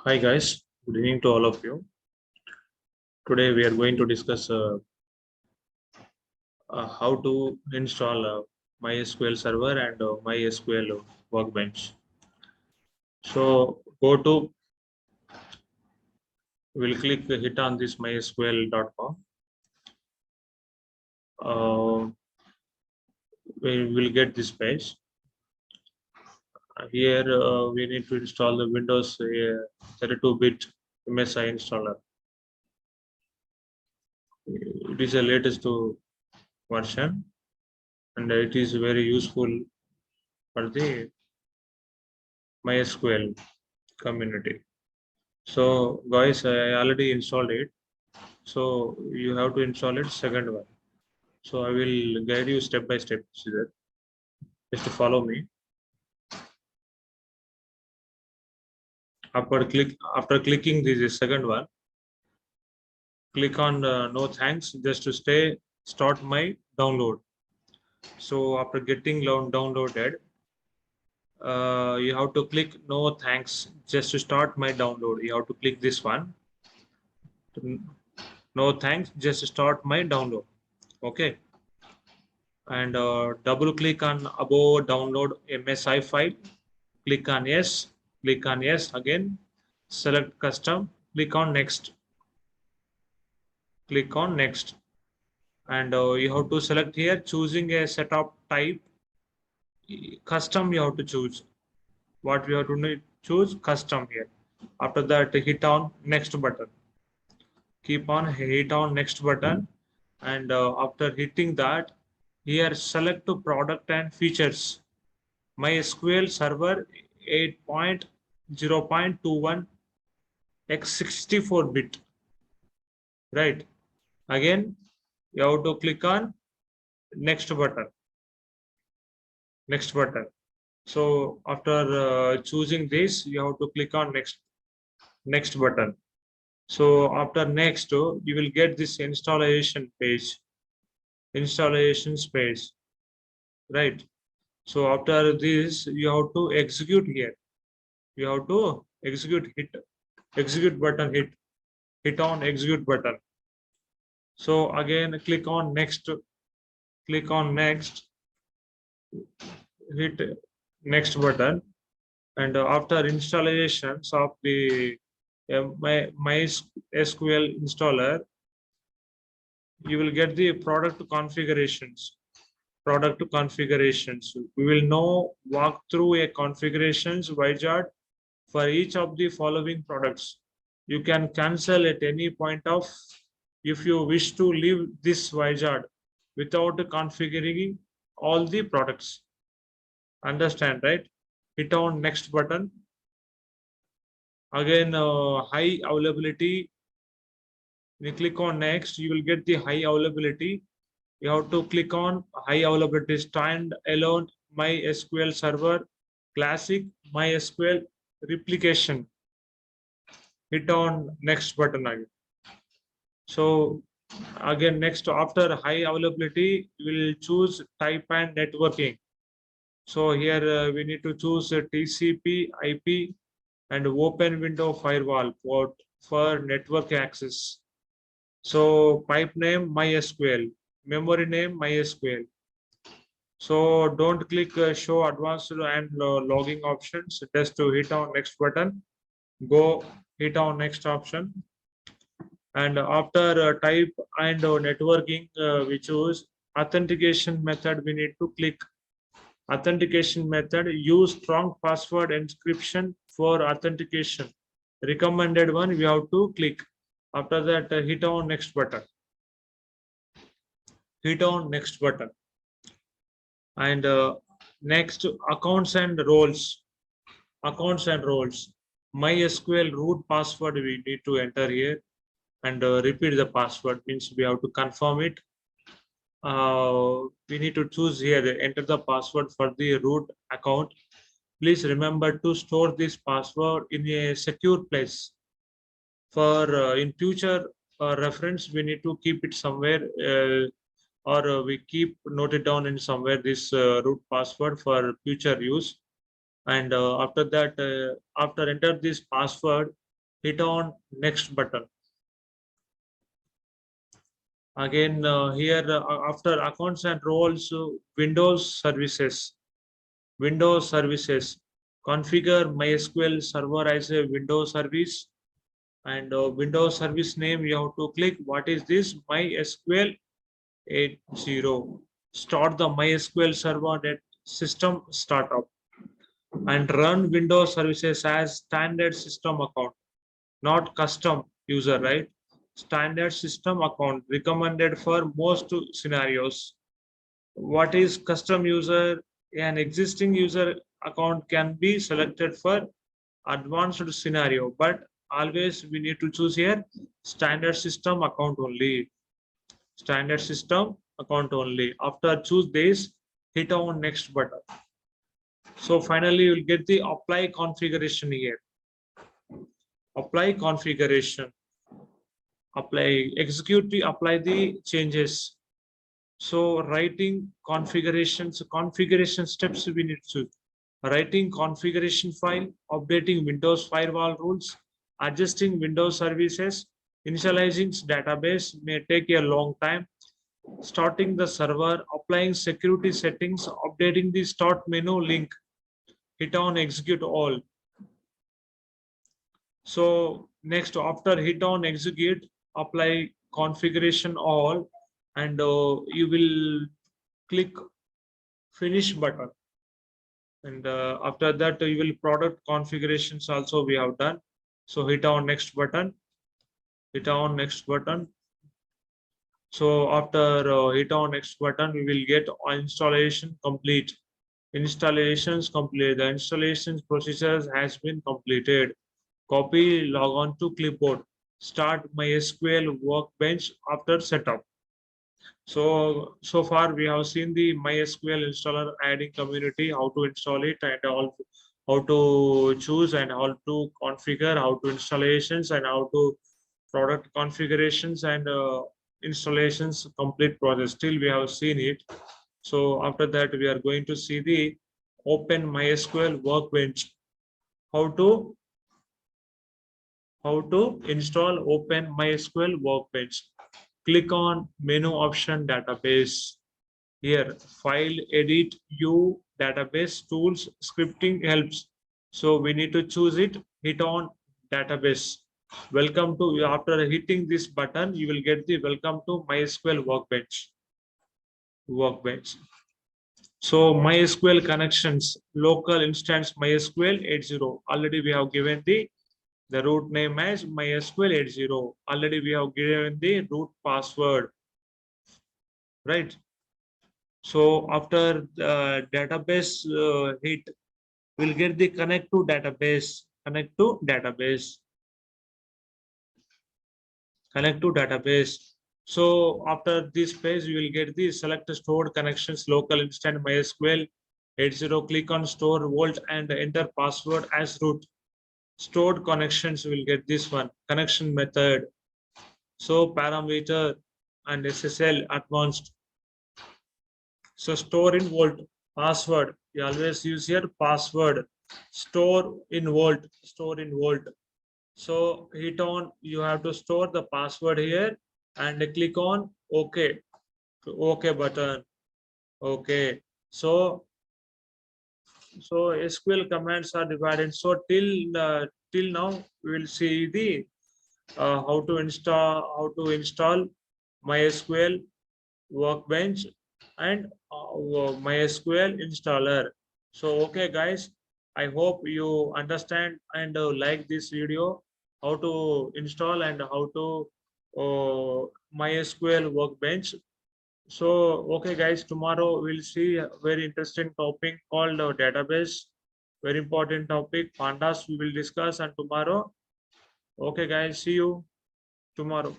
Hi guys, good evening to all of you. Today we are going to discuss how to install MySQL server and MySQL workbench. So we'll hit on this mysql.com. We will get this page. Here we need to install the Windows 32-bit MSI installer. It is the latest version and it is very useful for the MySQL community. So guys, I already installed it. So you have to install it second one. So I will guide you step by step. Just to follow me. After clicking this second one, click on no thanks just to start my download. So after getting downloaded, you have to click no thanks just to start my download. You have to click this one. No thanks, just start my download. Okay. And double click on above download MSI file. Click on yes. Click on yes again. Select custom. Click on next. Click on next. And you have to select here choosing a setup type. Custom you have to choose. What we have to choose custom here. After that hit on next button. Keep on hit on next button. And after hitting that, here select to product and features. MySQL Server 8.0.21 x64-bit. Right. Again, you have to click on next button. Next button. So after choosing this, you have to click on next button. So after next, you will get this installation page. Installation space. Right. So after this, you have to execute here. You have to execute button, hit on execute button. So again, click on next, hit next button. And after installations of the MySQL installer, you will get the product configurations. We will now walk through a configurations wizard for each of the following products. You can cancel at any point of if you wish to leave this wizard without configuring all the products. Understand, right? Hit on next button. Again, high availability. When you click on next, you will get the high availability. You have to click on high availability standalone MySQL server, classic MySQL replication. Hit on next button again. So again, next after high availability, we will choose type and networking. So here we need to choose TCP, IP, and open window firewall port for network access. So pipe name MySQL, memory name MySQL. So don't click show advanced and logging options. Just to hit on next button. Go hit on next option. And after type and networking, we choose authentication method. We need to click authentication method. Use strong password encryption for authentication. Recommended one we have to click. After that, hit on next button. Hit on next button. And next, accounts and roles. Accounts and roles. MySQL root password we need to enter here and repeat the password means we have to confirm it. We need to choose here, enter the password for the root account. Please remember to store this password in a secure place. For in future reference, we need to keep it somewhere or we keep noted down in somewhere this root password for future use. And after that, after enter this password, hit on next button. Again, here after accounts and roles, Windows services. Windows services. Configure MySQL server as a Windows service. And Windows service name, you have to click what is this MySQL 80. Start the MySQL server that system startup and run Windows services as standard system account, not custom user, right? Standard system account recommended for most scenarios. What is custom user? An existing user account can be selected for advanced scenario, but always we need to choose here standard system account only. Standard system account only. After choose this, hit on next button. So finally, you'll get the apply configuration here. Apply configuration. Apply, execute the, apply the changes. So writing configurations, configuration steps we need to writing configuration file, updating Windows firewall rules, adjusting Windows services, initializing database may take a long time, starting the server, applying security settings, updating the start menu link, hit on execute all. So next, after hit on execute, apply configuration all, and you will click finish button. And after that, you will product configurations also we have done. So hit on next button, hit on next button. So after hit on next button, we will get installation complete. Installations complete. The installation procedures has been completed. Copy, log on to clipboard. Start MySQL workbench after setup. So far we have seen the MySQL installer adding community, how to install it and all, how to choose and how to configure, how to installations and how to product configurations and installations complete process. Still we have seen it. So after that we are going to see the open MySQL workbench. How to install open MySQL workbench. Click on menu option database. Here, file, edit, view, database, tools, scripting helps. So we need to choose it, hit on database. Welcome to, after hitting this button, you will get the welcome to MySQL workbench. So MySQL connections, local instance MySQL 80. Already we have given the root name as MySQL 80. Already we have given the root password, right? So after the database hit, we'll get the connect to database, connect to database, connect to database. So after this page, you will get the select stored connections, local instant MySQL 80. Click on store vault and enter password as root. Stored connections will get this one, connection method. So parameter and SSL advanced. So store in vault, password. You always use here password. Store in vault, store in vault. So hit on, you have to store the password here and click on OK. OK button. Okay. So SQL commands are divided. So till now we will see the how to install MySQL workbench and MySQL installer. So okay guys, I hope you understand and like this video, how to install and how to MySQL workbench. So okay guys, tomorrow we'll see a very interesting topic called database. Very important topic, pandas we will discuss and tomorrow. Okay guys, see you tomorrow.